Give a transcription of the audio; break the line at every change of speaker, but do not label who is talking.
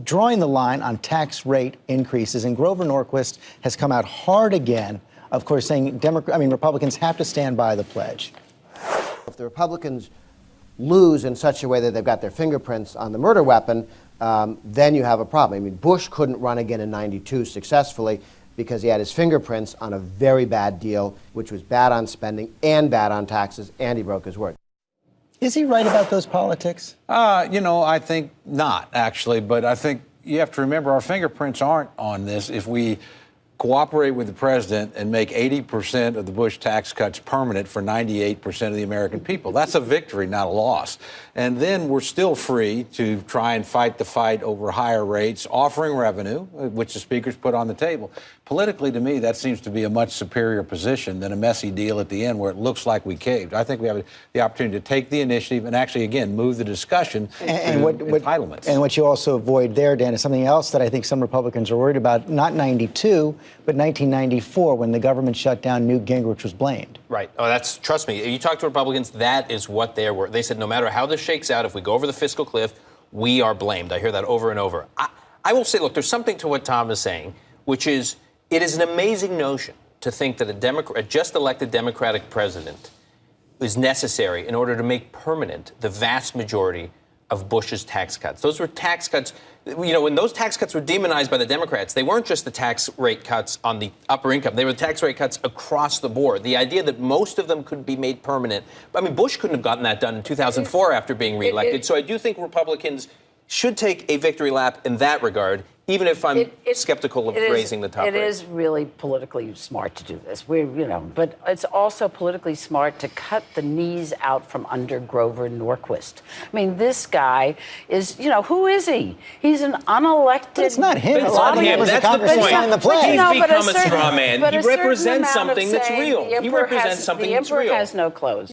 drawing the line on tax rate increases. And Grover Norquist has come out hard again, of course, saying Republicans have to stand by the pledge.
If the Republicans lose in such a way that they've got their fingerprints on the murder weapon, then you have a problem. I mean, Bush couldn't run again in '92 successfully because he had his fingerprints on a very bad deal, which was bad on spending and bad on taxes, and he broke his word.
Is he right about those politics?
I think not, actually. But I think you have to remember our fingerprints aren't on this. If we cooperate with the president and make 80% of the Bush tax cuts permanent for 98% of the American people, that's a victory, not a loss. And then we're still free to try and fight the fight over higher rates, offering revenue, which the speaker's put on the table. Politically, to me, that seems to be a much superior position than a messy deal at the end where it looks like we caved. I think we have the opportunity to take the initiative and actually, again, move the discussion to entitlements.
And what you also avoid there, Dan, is something else that I think some Republicans are worried about, not 92, but 1994, when the government shut down, Newt Gingrich was blamed.
Right. Oh, trust me, you talk to Republicans, that is what they were. They said no matter how this shakes out, if we go over the fiscal cliff, we are blamed. I hear that over and over. I will say, look, there's something to what Tom is saying, which is it is an amazing notion to think that a just elected Democratic president is necessary in order to make permanent the vast majority of Bush's tax cuts. Those were tax cuts. When those tax cuts were demonized by the Democrats, they weren't just the tax rate cuts on the upper income. They were the tax rate cuts across the board. The idea that most of them could be made permanent. I mean, Bush couldn't have gotten that done in 2004 after being reelected. So I do think Republicans should take a victory lap in that regard, even if I'm skeptical of raising the top rate.
It is really politically smart to do this. But it's also politically smart to cut the knees out from under Grover Norquist. I mean, this guy is, who is he? He's an unelected.
But it's not him.
It's not him. That's the point. He's become a straw man. He represents something that's real. He represents something that's real.
The emperor has no clothes.